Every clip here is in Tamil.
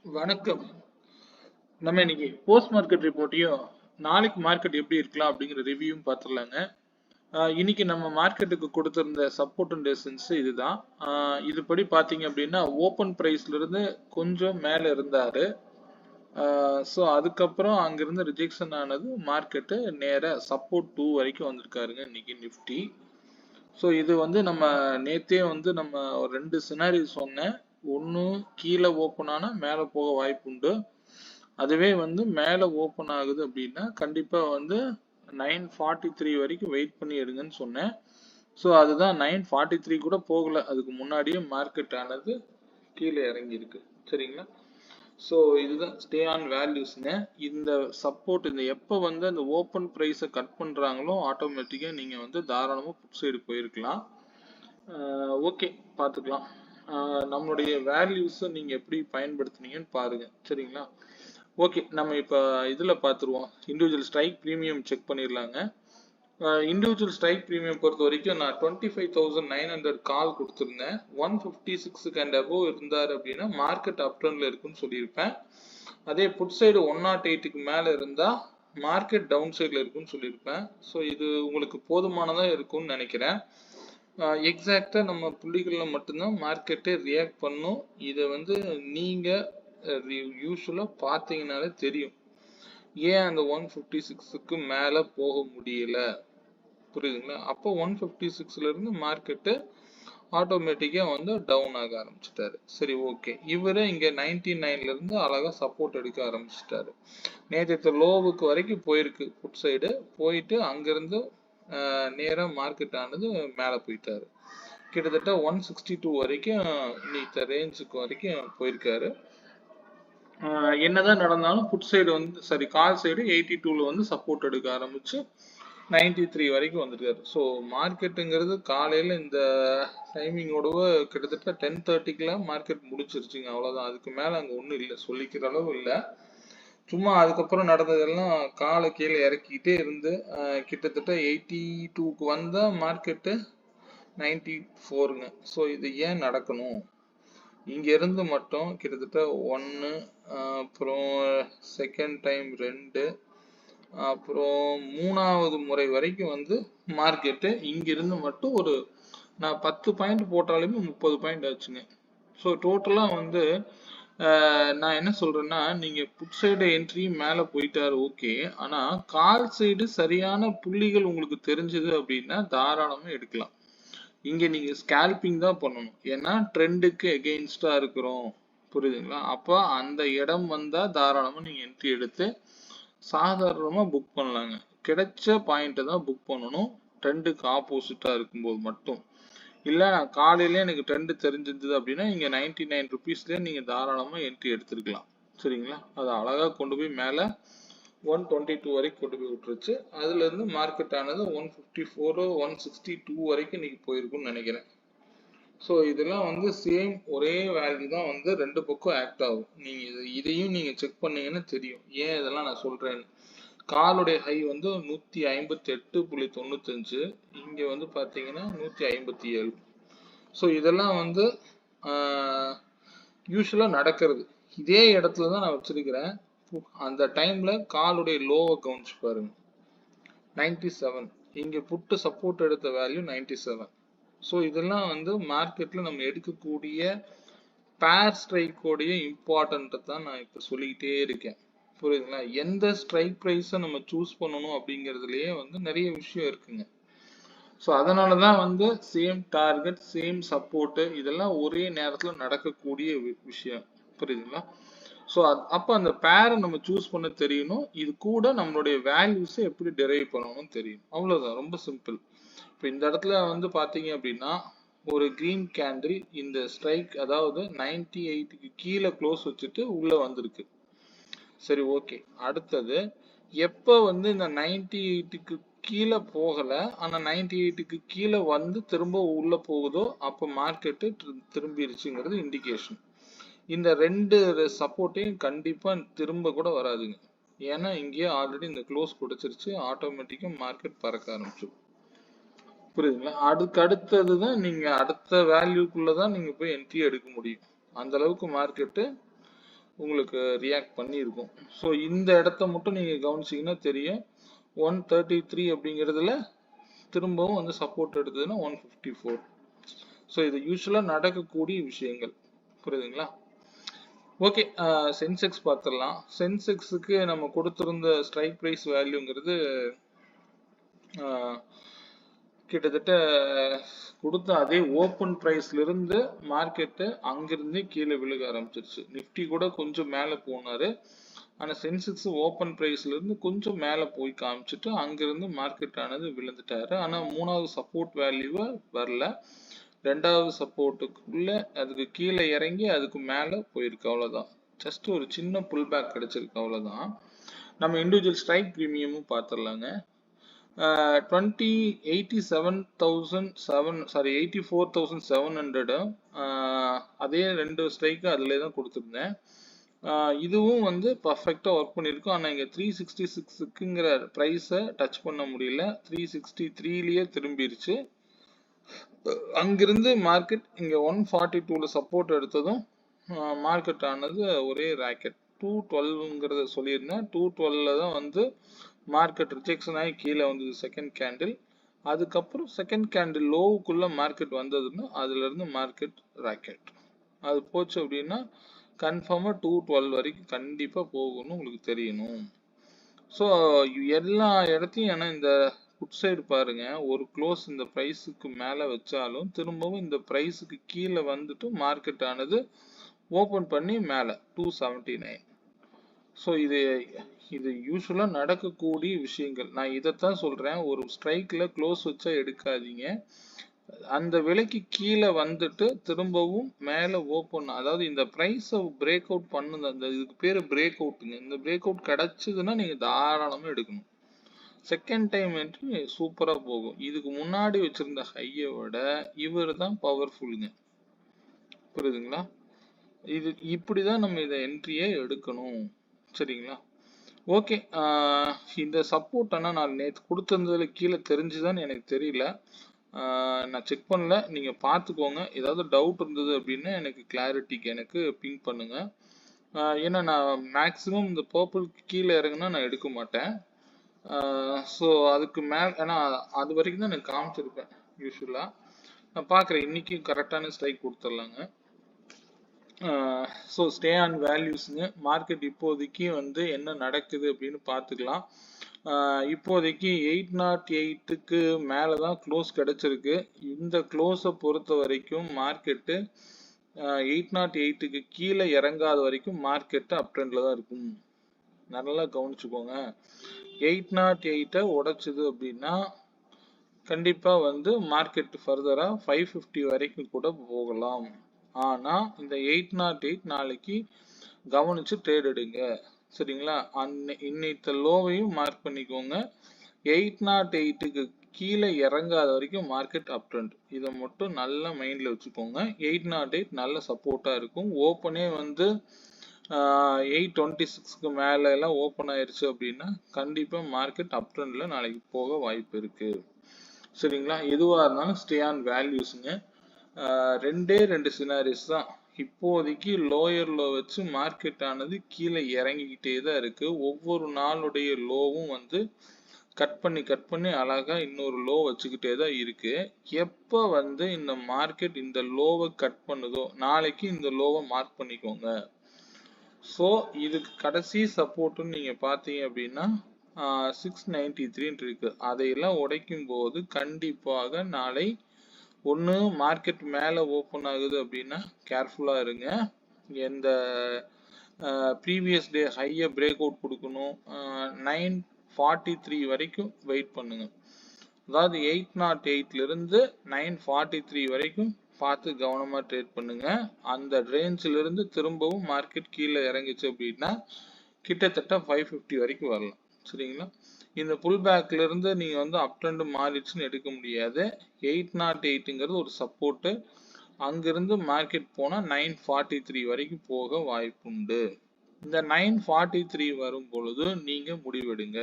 வணக்கம். நம்ம இன்னைக்கு போஸ்ட் மார்க்கெட் ரிப்போர்ட்டையும் நாளைக்கு மார்க்கெட் எப்படி இருக்கலாம் அப்படிங்கிற ரிவ்யூவும் பார்த்துடலாங்க. இன்னைக்கு நம்ம மார்க்கெட்டுக்கு கொடுத்திருந்த சப்போர்ட் அண்ட் ரெசிஸ்டன்ஸ் இதுதான். இதுபடி பார்த்தீங்க அப்படின்னா ஓப்பன் பிரைஸ்ல இருந்து கொஞ்சம் மேல இருந்தாரு. ஸோ அதுக்கப்புறம் அங்கிருந்து ரிஜெக்ஷன் ஆனது மார்க்கெட்டு நேர சப்போர்ட் 2 வரைக்கும் வந்திருக்காருங்க இன்னைக்கு நிஃப்டி. ஸோ இது வந்து நம்ம நேத்தே வந்து நம்ம ஒரு 2 சினாரியோ சொன்னேன். ஒன்று கீழே ஓப்பன் ஆனா மேலே போக வாய்ப்பு உண்டு. அதுவே வந்து மேலே ஓப்பன் ஆகுது அப்படின்னா கண்டிப்பா வந்து 943 வரைக்கும் வெயிட் பண்ணி எடுங்கன்னு சொன்னேன். ஸோ அதுதான் 943 கூட போகல, அதுக்கு முன்னாடியே மார்க்கெட் ஆனது கீழே இறங்கி இருக்கு. சரிங்களா? ஸோ இதுதான் ஸ்டே ஆன் வேல்யூஸ்ங்க. இந்த சப்போர்ட் இந்த எப்போ வந்து அந்த ஓப்பன் ப்ரைஸை கட் பண்ணுறாங்களோ ஆட்டோமேட்டிக்காக நீங்கள் வந்து தாராளமாக புட் சைடு போயிருக்கலாம். ஓகே, பார்த்துக்கலாம். நம்மளுடைய வேல்யூஸை நீங்கள் எப்படி பயன்படுத்துனீங்கன்னு பாருங்க. சரிங்களா? ஓகே, நம்ம இப்போ இதில் பார்த்துருவோம். இண்டிவிஜுவல் ஸ்ட்ரைக் ப்ரீமியம் செக் பண்ணிடலாங்க. இண்டிவிஜுவல் ஸ்ட்ரைக் ப்ரீமியம் பொறுத்த வரைக்கும் நான் 25,900 கால் கொடுத்துருந்தேன். 156 அண்ட் அபோவ் இருந்தார் அப்படின்னா மார்க்கெட் அப் ட்ரெண்ட்ல இருக்குன்னு சொல்லியிருப்பேன். அதே புட் சைடு 108க்கு மேலே இருந்தால் மார்க்கெட் டவுன் சைடில் இருக்குன்னு சொல்லியிருப்பேன். ஸோ இது உங்களுக்கு போதுமானதாக இருக்கும்னு நினைக்கிறேன். எக்ஸாக்டாக நம்ம புள்ளிகளில் மட்டும்தான் மார்க்கெட்டே ரியாக்ட் பண்ணும். இதை வந்து நீங்கள் யூஸ்வலாக பார்த்தீங்கன்னாலே தெரியும் ஏன் அந்த 156க்கு மேலே போக முடியல. புரியுதுங்களா? அப்போ 156ல இருந்து மார்க்கெட்டு ஆட்டோமேட்டிக்கா வந்து டவுன் ஆக ஆரம்பிச்சிட்டாரு. சரி, ஓகே. இவரு இங்க 99ல இருந்து அழகா சப்போர்ட் எடுக்க ஆரம்பிச்சிட்டாரு. நேற்று லோவுக்கு வரைக்கும் போயிருக்கு புட் சைடு, போயிட்டு அங்கிருந்து நேரா மார்க்கெட் ஆனது மேல போயிட்டாரு. கிட்டத்தட்ட 162 வரைக்கும் இன்னைக்கு ரேஞ்சுக்கு வரைக்கும் போயிருக்காரு. என்னதான் நடந்தாலும் புட் சைடு வந்து சரி கால் சைடு 82ல வந்து சப்போர்ட் எடுக்க ஆரம்பிச்சு 93 வரைக்கும் வந்திருக்காரு. ஸோ மார்க்கெட்டுங்கிறது காலையில் இந்த டைமிங்கோடவ கிட்டத்தட்ட 10:30க்குலாம் மார்க்கெட் முடிச்சிருச்சுங்க. அவ்வளோதான், அதுக்கு மேலே அங்கே ஒன்றும் இல்லை, சொல்லிக்கிற அளவு இல்லை. சும்மா அதுக்கப்புறம் நடந்ததெல்லாம் காலை கீழே இறக்கிக்கிட்டே இருந்து கிட்டத்தட்ட 82க்கு வந்தால் மார்க்கெட்டு 94ங்க. ஸோ இது ஏன் நடக்கணும்? இங்க இருந்து மட்டும் கிட்டத்தட்ட 1, அப்புறம் செகண்ட் டைம் 2, அப்புறம் 3வது முறை வரைக்கும் வந்து மார்க்கெட்டு இங்கிருந்து மட்டும் ஒரு நான் 10 பாயிண்ட் போட்டாலுமே 30 பாயிண்ட் ஆச்சுங்க. ஸோ டோட்டலாக வந்து நான் என்ன சொல்றேன்னா, நீங்க புட் சைடு என்ட்ரி மேலே போயிட்டாரு, ஓகே. ஆனா கால் சைடு சரியான புள்ளிகள் உங்களுக்கு தெரிஞ்சது அப்படின்னா தாராளமா எடுக்கலாம். இங்க நீங்க ஸ்கேல்பிங் தான் பண்ணணும், ஏன்னா ட்ரெண்டுக்கு எகெயின்ஸ்டா இருக்கிறோம். புரியுதுங்களா? அப்போ அந்த இடம் வந்தா தாராளமா நீங்க என்ட்ரி எடுத்து சாதாரணமா புக் பண்ணலாங்க. கிடைச்ச பாயிண்ட்டை தான் புக் பண்ணணும், ட்ரெண்டுக்கு ஆப்போசிட்டா இருக்கும்போது மட்டும். இல்லை நான் காலையிலே எனக்கு ட்ரெண்டு தெரிஞ்சிருந்தது அப்படின்னா இங்கே 99 ருபீஸ்லேயே நீங்கள் தாராளமாக என்ட்ரி எடுத்துருக்கலாம். சரிங்களா? அதை அழகாக கொண்டு போய் மேலே 122 வரைக்கும் கொண்டு போய் விட்டுருச்சு. அதுலேருந்து மார்க்கெட் ஆனது 154 162 வரைக்கும் இன்னைக்கு போயிருக்குன்னு நினைக்கிறேன். ஸோ இதெல்லாம் வந்து சேம் ஒரே வேல்யூ தான் வந்து ரெண்டு பக்கம் ஆக்ட் ஆகும். நீங்கள் இதையும் நீங்கள் செக் பண்ணீங்கன்னா தெரியும் ஏன் இதெல்லாம் நான் சொல்கிறேன்னு. காலுடைய ஹை வந்து 158.95, இங்கே வந்து பார்த்தீங்கன்னா 157. ஸோ இதெல்லாம் வந்து யூஸ்வலாக நடக்கிறது. இதே இடத்துல தான் நான் வச்சிருக்கிறேன். அந்த டைம்ல காலுடைய லோவை கவனிச்சு பாருங்க, 97. இங்கே புட்டு சப்போர்ட் எடுத்த வேல்யூ 97. ஸோ இதெல்லாம் வந்து மார்க்கெட்டில் நம்ம எடுக்கக்கூடிய பேர் ஸ்ட்ரைக்கோடைய இம்பார்ட்டன்ட்டை தான் நான் இப்போ சொல்லிக்கிட்டே இருக்கேன். புரியுதுங்களா? எந்த ஸ்ட்ரைக் ப்ரைஸை நம்ம சூஸ் பண்ணணும் அப்படிங்கிறதுலயே வந்து நிறைய விஷயம் இருக்குங்க. ஸோ அதனால தான் வந்து சேம் டார்கெட் சேம் சப்போர்ட்டு இதெல்லாம் ஒரே நேரத்தில் நடக்கக்கூடிய விஷயம். புரியுதுங்களா? ஸோ அப்போ அந்த பேரை நம்ம சூஸ் பண்ண தெரியணும். இது கூட நம்மளுடைய வேல்யூஸை எப்படி டெரைவ் பண்ணணும்னு தெரியும். அவ்வளோதான், ரொம்ப சிம்பிள். இப்போ இந்த இடத்துல வந்து பார்த்தீங்க அப்படின்னா ஒரு கிரீன் கேண்டில் இந்த ஸ்ட்ரைக், அதாவது 98க்கு கீழே க்ளோஸ் வச்சுட்டு உள்ள வந்திருக்கு. சரி, ஓகே. அடுத்தது எப்போ வந்து இந்த 98க்கு கீழே போகலை ஆனால் 98க்கு கீழே வந்து திரும்ப உள்ள போகுதோ அப்போ மார்க்கெட்டு திரும்பிடுச்சுங்கிறது இண்டிகேஷன். இந்த ரெண்டு சப்போர்ட்டையும் கண்டிப்பாக திரும்ப கூட வராதுங்க, ஏன்னா இங்கேயே ஆல்ரெடி இந்த க்ளோஸ் கொடுத்துருச்சு, ஆட்டோமேட்டிக்காக மார்க்கெட் பறக்க ஆரம்பிச்சிடும். புரியுதுங்களா? அதுக்கு அடுத்தது தான் நீங்கள் அடுத்த வேல்யூக்குள்ளே தான் நீங்கள் போய் என்ட்ரி எடுக்க முடியும். அந்த அளவுக்கு மார்க்கெட்டு உங்களுக்கு ரியாக்ட் பண்ணியிருக்கும். ஸோ இந்த இடத்த மட்டும் நீங்க கவனிச்சீங்கன்னா தெரியும். 133 அப்படிங்கிறதுல திரும்பவும் வந்து சப்போர்ட் எடுத்ததுன்னா 154. ஸோ இது யூஸ்வலா நடக்கக்கூடிய விஷயங்கள். புரியுதுங்களா? ஓகே, சென்செக்ஸ் பார்த்துடலாம். சென்செக்ஸுக்கு நம்ம கொடுத்திருந்த ஸ்ட்ரைக் ப்ரைஸ் வேல்யூங்கிறது கிட்டத்தட்ட கொடுத்த அதே ஓப்பன் ப்ரைஸ்ல இருந்து மார்க்கெட்டு அங்கிருந்தே கீழே விழுக ஆரம்பிச்சிருச்சு. நிஃப்டி கூட கொஞ்சம் மேலே போனாரு. ஆனால் சென்செக்ஸ் ஓப்பன் ப்ரைஸ்ல இருந்து கொஞ்சம் மேலே போய் காமிச்சிட்டு அங்கிருந்து மார்க்கெட் ஆனது விழுந்துட்டாரு. ஆனால் மூணாவது சப்போர்ட் வேல்யூவை வரல. ரெண்டாவது சப்போர்ட்டுக்குள்ள அதுக்கு கீழே இறங்கி அதுக்கு மேலே போயிருக்கு. அவ்வளோதான். ஜஸ்ட் ஒரு சின்ன புல் பேக் கிடைச்சிருக்கு. அவ்வளோதான். நம்ம இண்டிவிஜுவல் ஸ்ட்ரைக் ப்ரீமியமும் பார்த்துடலாங்க. 84,700 அதே ரெண்டு ஸ்ட்ரைக்கு அதிலே தான் கொடுத்துருந்தேன். இதுவும் வந்து பர்ஃபெக்டாக ஒர்க் பண்ணியிருக்கும். ஆனால் இங்கே 366க்குங்கிற ப்ரைஸை டச் பண்ண முடியல. 363லேயே திரும்பிடுச்சு. அங்கிருந்து மார்க்கெட் இங்கே 142ல சப்போர்ட் எடுத்ததும் மார்க்கெட் ஆனது ஒரே ராக்கெட். 212ங்கிறத சொல்லியிருந்தேன். 212ல தான் வந்து மார்க்கெட் ரிஜெக்ஷன் ஆகி கீழே வந்தது செகண்ட் கேண்டில். அதுக்கப்புறம் செகண்ட் கேண்டில் லோவுக்குள்ள மார்க்கெட் வந்ததுன்னா அதுல இருந்து மார்க்கெட் ராக்கெட். அது போச்சு அப்படின்னா கன்ஃபார்மா 212 வரைக்கும் கண்டிப்பா போகணும்னு உங்களுக்கு தெரியணும். ஸோ எல்லா இடத்தையும் ஏன்னா இந்த புட் சைடு பாருங்க, ஒரு க்ளோஸ் இந்த ப்ரைஸுக்கு மேலே வச்சாலும் திரும்பவும் இந்த ப்ரைஸுக்கு கீழே வந்துட்டு மார்க்கெட் ஆனது ஓப்பன் பண்ணி மேலே 279. ஸோ இது யூஸ்வலா நடக்கக்கூடிய விஷயங்கள். நான் இதைத்தான் சொல்றேன், ஒரு ஸ்ட்ரைக்ல க்ளோஸ் வச்சா எடுக்காதீங்க. அந்த விலைக்கு கீழே வந்துட்டு திரும்பவும் மேலே ஓப்பன், அதாவது இந்த ப்ரைஸை பிரேக் அவுட் பண்ணுது. அந்த இதுக்கு பேர் பிரேக் அவுட்டுங்க. இந்த பிரேக் அவுட் கிடைச்சதுன்னா நீங்க தாராளமா எடுக்கணும். செகண்ட் டைம் என்ட்ரி சூப்பரா போகும். இதுக்கு முன்னாடி வச்சிருந்த ஹையை விட இவர் தான் பவர்ஃபுல்லுங்க. புரியுதுங்களா? இது இப்படிதான் நம்ம இதை என்ட்ரியே எடுக்கணும். சரிங்களா? ஓகே, இந்த சப்போர்ட் ஆனால் நான் நேற்று கொடுத்துருந்ததுல கீழே தெரிஞ்சுதான்னு எனக்கு தெரியல. நான் செக் பண்ணல, நீங்கள் பார்த்துக்கோங்க. ஏதாவது டவுட் இருந்தது அப்படின்னா எனக்கு கிளாரிட்டிக்கு எனக்கு பிங் பண்ணுங்க. ஏன்னா நான் மேக்ஸிமம் இந்த பர்பிளுக்கு கீழே இறங்குனா நான் எடுக்க மாட்டேன். ஸோ அதுக்கு ஏன்னா அது வரைக்கும் தான் எனக்கு காமிச்சிருப்பேன் யூஸ்வலாக. நான் பார்க்குறேன் இன்னைக்கும் கரெக்டான ஸ்ட்ரைக் கொடுத்துடலாங்க. ஸோ ஸ்டே ஆன் வேல்யூஸுங்க. மார்க்கெட் இப்போதைக்கு வந்து என்ன நடக்குது அப்படின்னு பார்த்துக்கலாம். இப்போதைக்கு 808க்கு மேலே தான் க்ளோஸ் கிடைச்சிருக்கு. இந்த க்ளோஸை பொறுத்த வரைக்கும் மார்க்கெட்டு 808க்கு கீழே இறங்காத வரைக்கும் மார்க்கெட்டு அப் ட்ரெண்டில் தான் இருக்கும். நல்லா கவனிச்சுக்கோங்க. 808 உடைச்சது அப்படின்னா கண்டிப்பா வந்து மார்க்கெட் ஃபர்தரா 550 வரைக்கும் கூட போகலாம். ஆனா இந்த 808 நாளைக்கு கவனிச்சு ட்ரேட் எடுங்க. சரிங்களா? இன்னைத்த லோவையும் மார்க் பண்ணிக்கோங்க. 808க்கு கீழே இறங்காத வரைக்கும் மார்க்கெட் அப் ட்ரெண்ட். இதை மட்டும் நல்லா மைண்ட்ல வச்சுக்கோங்க. 808 நல்ல சப்போர்ட்டா இருக்கும். ஓப்பனே வந்து 826க்கு மேல எல்லாம் ஓப்பன் ஆயிருச்சு அப்படின்னா கண்டிப்பா மார்க்கெட் அப் ட்ரெண்ட்ல நாளைக்கு போக வாய்ப்பு இருக்கு. சரிங்களா? எதுவா இருந்தாலும் ஸ்டே ஆன் வேல்யூஸுங்க. ரெண்டே ரெண்டு சினாரிஸ் தான். இப்போதைக்கு லோயர் லோ வச்சு மார்க்கெட் ஆனது கீழே இறங்கிக்கிட்டே தான் இருக்கு. ஒவ்வொரு நாளுடைய லோவும் வந்து கட் பண்ணி அழகா இன்னொரு லோ வச்சுக்கிட்டே தான் இருக்கு. எப்போ வந்து இந்த மார்க்கெட் இந்த லோவை கட் பண்ணுதோ நாளைக்கு இந்த லோவை மார்க் பண்ணிக்கோங்க. ஸோ இதுக்கு கடைசி சப்போர்ட்னு நீங்க பார்த்தீங்க அப்படின்னா 693 இருக்கு. அதையெல்லாம் உடைக்கும் போது கண்டிப்பாக நாளை ஒன்று மார்க்கெட் மேலே ஓப்பன் ஆகுது அப்படின்னா கேர்ஃபுல்லா இருங்க. எந்த ப்ரீவியஸ் டே ஹையை பிரேக் அவுட் கொடுக்கணும். 943 வரைக்கும் வெயிட் பண்ணுங்க. அதாவது 808ல இருந்து 943 வரைக்கும் பார்த்து கவனமா ட்ரேட் பண்ணுங்க. அந்த ரேஞ்சில இருந்து திரும்பவும் மார்க்கெட் கீழே இறங்குச்சு அப்படின்னா கிட்டத்தட்ட 550 வரைக்கும் வரலாம். சரிங்களா? இந்த புல் பேக்ல இருந்து நீங்க வந்து அப் ட்ரெண்ட் மாறிடுச்சுன்னு எடுக்க முடியாது. 808ங்கிறது ஒரு சப்போர்ட். அங்கிருந்து மார்க்கெட் போனா 943 வரைக்கும் போக வாய்ப்புண்டு. இந்த 943 வரும் பொழுது நீங்க முடிவெடுங்க.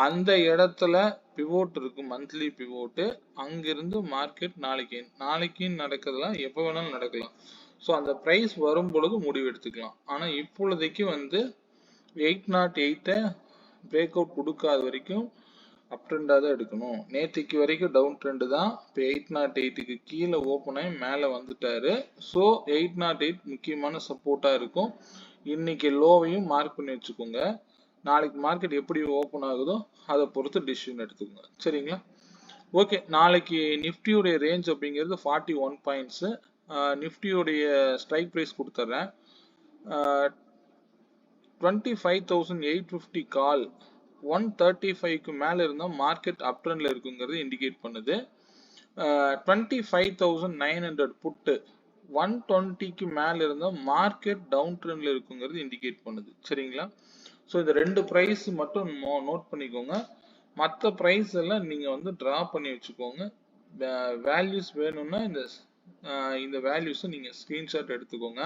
அந்த இடத்துல பிவோட் இருக்கு, மந்த்லி பிவோட்டு. அங்கிருந்து மார்க்கெட் நாளைக்கு நடக்கலாம், எப்போ வேணாலும் நடக்கலாம். ஸோ அந்த ப்ரைஸ் வரும் பொழுது முடிவு எடுத்துக்கலாம். ஆனால் இப்பொழுதைக்கு வந்து 808 பிரேக் அவுட் கொடுக்காத வரைக்கும் அப் ட்ரெண்டாக தான் எடுக்கணும். நேற்றுக்கு வரைக்கும் டவுன் ட்ரெண்டு தான். இப்போ 808க்கு கீழே ஓப்பன் ஆகி மேலே வந்துட்டாரு. ஸோ 808 முக்கியமான சப்போர்ட்டாக இருக்கும். இன்னைக்கு லோவையும் மார்க் பண்ணி வச்சுக்கோங்க. நாளைக்கு மார்க்கெட் எப்படி ஓப்பன் ஆகுதோ அதை பொறுத்து டிசிஷன் எடுத்துக்கோங்க. சரிங்களா? ஓகே, நாளைக்கு நிஃப்டியோடைய ரேஞ்ச் அப்படிங்கிறது 41 பாயிண்ட்ஸு. நிஃப்டியோடைய ஸ்ட்ரைக் ப்ரைஸ் கொடுத்துட்றேன். 25,850 கால் 135க்கு மேலே இருந்தால் மார்க்கெட் அப் ட்ரெண்டில் இருக்குங்கிறது இண்டிகேட் பண்ணுது. 25,900 புட்டு 120க்கு மேலே இருந்தால் மார்க்கெட் டவுன் ட்ரெண்டில் இருக்குங்கிறது இண்டிகேட் பண்ணுது. சரிங்களா? ஸோ இந்த ரெண்டு ப்ரைஸ் மட்டும் நோட் பண்ணிக்கோங்க. மற்ற ப்ரைஸ் எல்லாம் நீங்கள் வந்து ட்ரா பண்ணி வச்சுக்கோங்க. வேல்யூஸ் வேணும்னா இந்த வேல்யூஸை நீங்கள் ஸ்க்ரீன்ஷாட் எடுத்துக்கோங்க.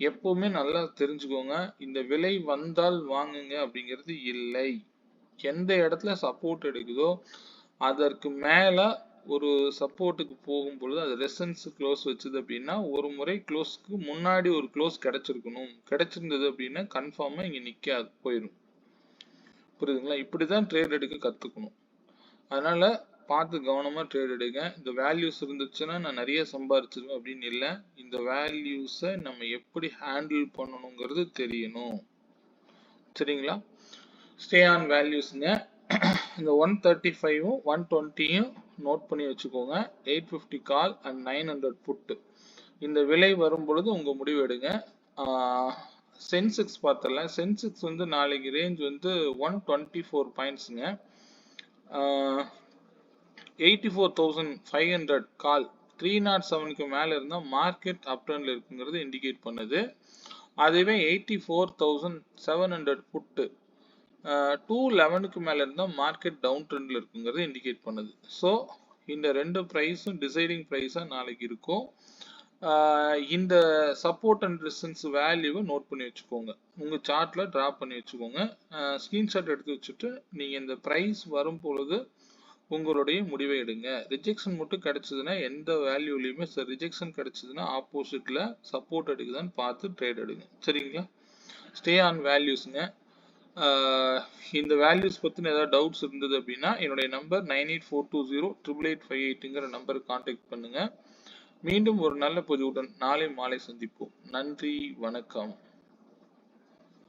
எப்பவுமே நல்லா தெரிஞ்சுக்கோங்க, இந்த விலை வந்தால் வாங்குங்க அப்படிங்கிறது இல்லை. எந்த இடத்துல சப்போர்ட் எடுக்குதோ அதற்கு மேல ஒரு சப்போர்ட்டுக்கு போகும் பொழுது அது ரெசன்ஸ் க்ளோஸ் வச்சது அப்படின்னா ஒரு முறை க்ளோஸ்க்கு முன்னாடி ஒரு க்ளோஸ் கிடைச்சிருக்கணும். கிடைச்சிருந்தது அப்படின்னா கன்ஃபார்மா இங்க நிக்காது, போயிடும். புரியுதுங்களா? இப்படிதான் ட்ரேட் எடுக்க கத்துக்கணும். அதனால பார்த்து கவனமா ட்ரேட் எடுங்க. இந்த வேல்யூஸ் இருந்துச்சுன்னா நான் நிறைய சம்பாரிச்சிருவேன் அப்படின்னு இல்லை. இந்த வேல்யூஸை நம்ம எப்படி ஹேண்டில் பண்ணணுங்கிறது தெரியணும். சரிங்களா? ஸ்டே ஆன் வேல்யூஸ்ங்க. இந்த 135ம் 120யும் நோட் பண்ணி வச்சுக்கோங்க. 850 கால் அண்ட் 900 புட்டு. இந்த விலை வரும் பொழுது உங்க முடிவு எடுங்க. சென்செக்ஸ் பார்த்தல. சென்செக்ஸ் வந்து நாளைக்கு ரேஞ்ச் வந்து 124 பாயிண்ட்ஸுங்க. 84,500 கால் 307க்கு மேல இருந்தா மார்க்கெட் அப் ட்ரெண்ட்ல இருக்குங்கிறது இண்டிகேட் பண்ணுது. அதுவே 84,700 புட்டு 211க்கு மேல இருந்தா மார்க்கெட் டவுன் ட்ரெண்ட்ல இருக்குங்கிறது இண்டிகேட் பண்ணுது. ஸோ இந்த ரெண்டு ப்ரைஸும் டிசைடிங் ப்ரைஸா நாளைக்கு இருக்கும். இந்த சப்போர்ட் அண்ட் ரெசிஸ்டன்ஸ் வேல்யூவை நோட் பண்ணி வச்சுக்கோங்க. உங்க சார்ட்ல டிரா பண்ணி வச்சுக்கோங்க. ஸ்கிரீன்ஷாட் எடுத்து வச்சுட்டு நீங்க இந்த ப்ரைஸ் வரும் பொழுது உங்களுடைய முடிவை எடுங்க. ரிஜெக்ஷன் மட்டும் கிடைச்சதுன்னா எந்த வேல்யூலையுமே ரிஜெக்ஷன் கிடைச்சதுன்னா ஆப்போசிட்ல சப்போர்ட் எடுக்குதான்னு பார்த்து ட்ரேட் எடுங்க. சரிங்களா? ஸ்டே ஆன் வேல்யூஸ்ங்க. இந்த வேல்யூஸ் பத்தின ஏதாவது டவுட்ஸ் இருந்தது அப்படின்னா என்னுடைய நம்பர் 9842088858ங்கிற நம்பருக்கு கான்டாக்ட் பண்ணுங்க. மீண்டும் ஒரு நல்ல பதிவுடன் நாளை மாலை சந்திப்போம். நன்றி, வணக்கம்.